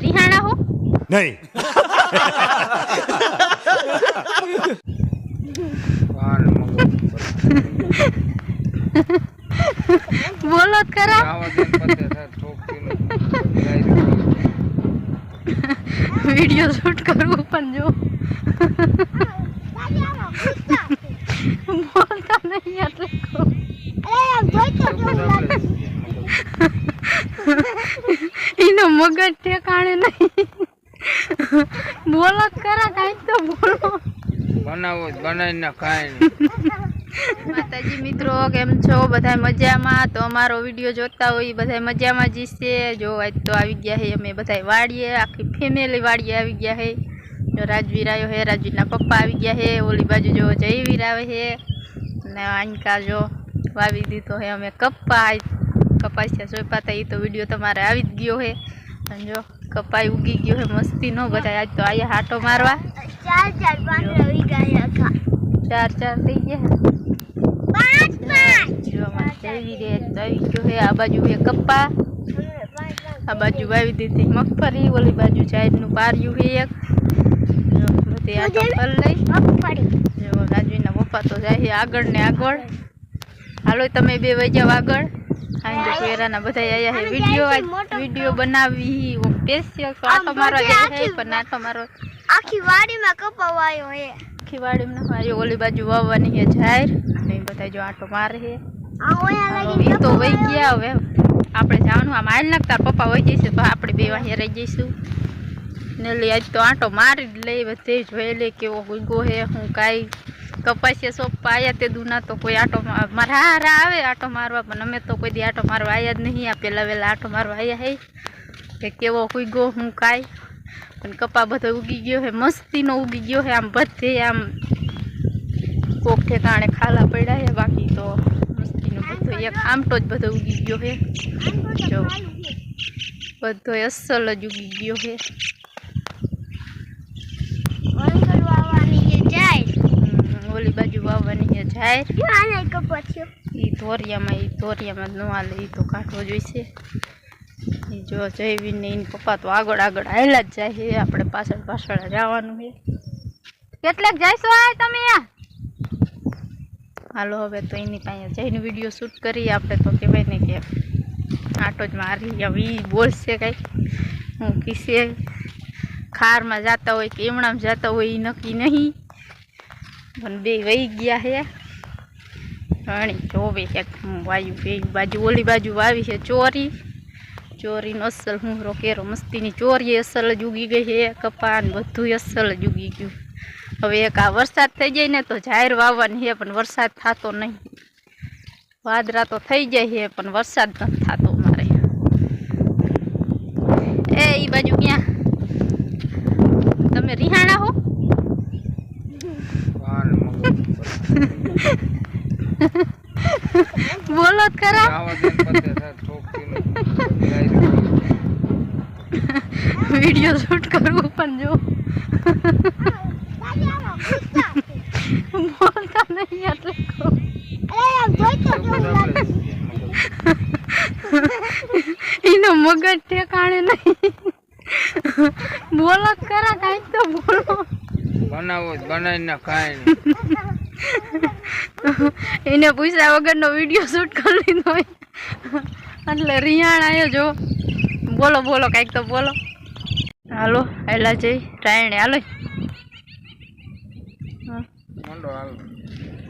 Rihanna हो नहीं। बोलो करा वीडियो शूट करूँ पण जो बोलता नहीं એટલે કો इनो मगज ठेकाणे नहीं बोलो करा काई तो बोलो बनावो बनाई ना खाए माताजी मित्रों केम छो बधाय मजामां। तो अमारो विडियो जोता होय बधाय मजामां जी छे। जो आज तो आवी गया है अमे बधाय वाड़ीए आखी फेमिली वाड़ीए आवी गया है। जो राजवीर आयो है राजवीरना पप्पा आवी गया है। ओली बाजू जो जयवीर आवे है ने आंका जो वावी दीधो है अमे कपासिया सोपाता ई तो विडियो तमारे आवी ज गयो है। अने जो कपाई उगी गयो है मस्ती नो बधाय आज तो आया हाटो मारवा चार थई गया जो हमारे जयवीर तो आई गयो है। आ बाजू है कप्पा आ बाजू वावी दीधी मगफળી ओली बाजू साइडनु पार्યું है एक जो बधी आटो कर लई जो राजवीरना पप्पा तो जाय है આગળ ને આગળ। हालो तमे बे वई जाव આગળ। आंजो पेराना बधाय आया है वीडियो बनावी वो स्पेशल तो आटो मारवा गया है पण आटो मारो आखी वाड़ी में कपावायो है आखी वाड़ी में आयो ओली बाजू वावવાની है जाहिर ने बधाय जो आटो मारे है। ई तो वई गया હવે આપણે જાણું આમ હાલ નાખતા પપ્પા વઈ જઈશે તો આપણે બે વાહે રહી જઈશું ને લે આજ તો આટો મારી જ લઈ બધે જોઈ લે કેવો ગુગો હે હું કાઈ કપાસિયા સોપા આયા તે દુના તો કોઈ આટો મારા હારા આવે આટો મારવા પણ અમે તો કોઈ દી આટો મારવા આયા જ નહીં। આ પેલા વેલા આટો મારવા આયા હે કે કેવો ગુગો હું કાઈ પણ કપા બધો ઉગી ગયો હે મસ્તીનો ઉગી ગયો હે આમ બધે આમ કોક ठेकाणे खाला पड़ा है बाकी तो मस्ती नो बधो एक आमटो ज बधो उगी गयो है। जो बधो असल ज उगी गयो है। ओली बाजू वावવાની है जाहिर ई तोरिया में नो आले ई तो काटવો જોઈશે। ई जो जयवीर ने इन पप्पा तो આગળ આયલા જ જાય છે આપણે પાછળ જવાનું છે। કેટલેક જઈશું આ તમે આ हालो हवे तो एनी पासे जईने विडियो शूट करी आपणे तो कहेवाय ने के आटो ज मारी हवे बोलशे कई हूँ किसे खार में जाता होय के एमणाम जाता होय ई नक्की नहीं पण बे वही गया है। अणी जोवे एक वायु बे बाजू ओली बाजू वावी है चोरी नो असल हूँ केरो मस्ती नी चोरी असल ज उगी गई है। कपान बधुं असल ज उगी गयुं। હવે એક આ વરસાદ થઈ જાય ને તો જાહેર વાવવાની છે પણ વરસાદ થતો નહીં। વાદળા તો થઈ જાય છે પણ વરસાદ નથી થતો મારે। એ ઈ બાજુ ક્યાં તમે રિહાણા હો બોલો ખરા वीडियो शूट करूँ पण जो बोलता नहीं એટલે કો इनो मगज ठेकाणे नहीं बोलो करा काई तो बोलो बनावो बनाई ना खाए इने पूछा वगरनो वीडियो शूट कर लीधो એટલે રિયાણ આયો જો बोलो बोलो काई तो बोलो। हालो आयला जई रायणे हालो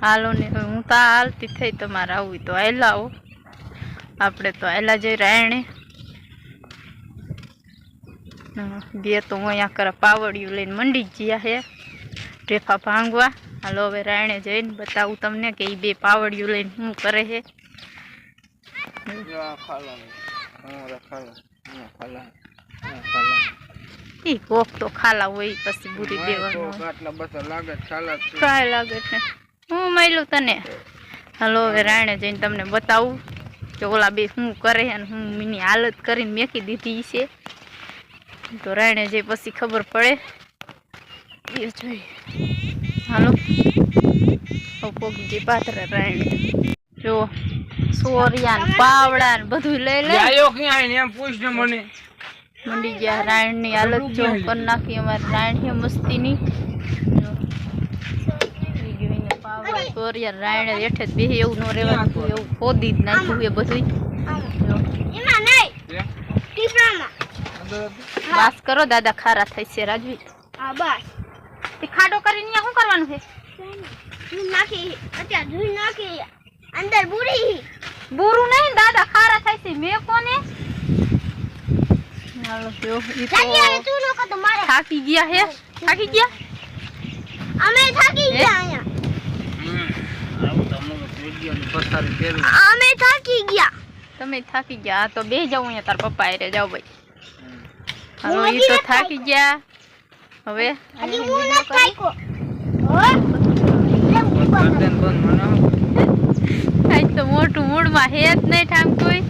हालो ने हूँ तो हालती थी तमारे आવું तो आयला आओ आपणे तो आयला जई रायणे बे तो अँ करे पावड़ियों लईने मंडी गया है ढेफा भांगवा। हालो हवे रायणे जईने बतावुं तमने के बे पावड़ियों लईने शुं करे है। ई कोक तो खाला होय पछी बुरी देवानो आटला बसा लागे खाला काय लागे छे હું મળ્યું તને। હાલો હવે રાયણે જઈને તમને બતાવું કે ઓલા બે શું કરે અને હું મીની હાલત કરીને મેકી દીધી છે તો રાયણે જઈ પછી ખબર પડે એ જોઈ। હાલો પોગી જે પાથરે રાયણે જો સોરિયા ને પાવડા ને બધું લઈ લે આયો ક્યાં આઈને એમ પૂછ ને મને મંડી ગયા રાયણની હાલત જો કરી નાખી અમારી રાયણ છે મસ્તીની રાયણે હેઠે જ બેહી એવું ન રહેવાનું એવું ખોદી જ નાખ્યું એ બધું એમાં નહીં ટીપરામાં વાસ કરો દાદા ખારા થઈ છે રાજવી હા બસ તે ખાડો કરીને અહીંયા શું કરવાનું છે ધૂળ નાખી અત્યારે ધૂળ નાખી અંદર બુરી બુરું નહીં દાદા ખારા થાય છે મેં કોને હાલો જો ઈ તો ચાલી તું નો તો મારે થાકી ગયા હે થાકી ગયા અમે થાકી ગયા અહીંયા અમે થાકી ગયા તમે થાકી ગયા આ તો બે જાવ અહીંયા તાર પપ્પા હારે જાવ ભાઈ હાલો ઈ તો થાકી ગયા હવે હજી હું ન થાક્યો આજ તો મોટું મૂડમાં હે જ નહીં ઠામ કોઈ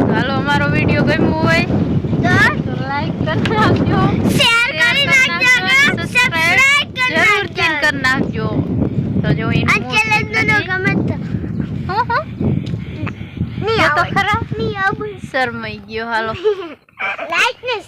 હાલો અમારો વિડીયો ગમ્યો હોય તો લાઈક કરી નાખજો શેર કરી નાખજો સબસ્ક્રાઇબ કરી જરૂર કરી નાખજો તો જો આ ચેલેન્જ નો ગમે તો હું ની તો ખરા ની આવ શરમાઈ ગયો હાલો લાઈક ને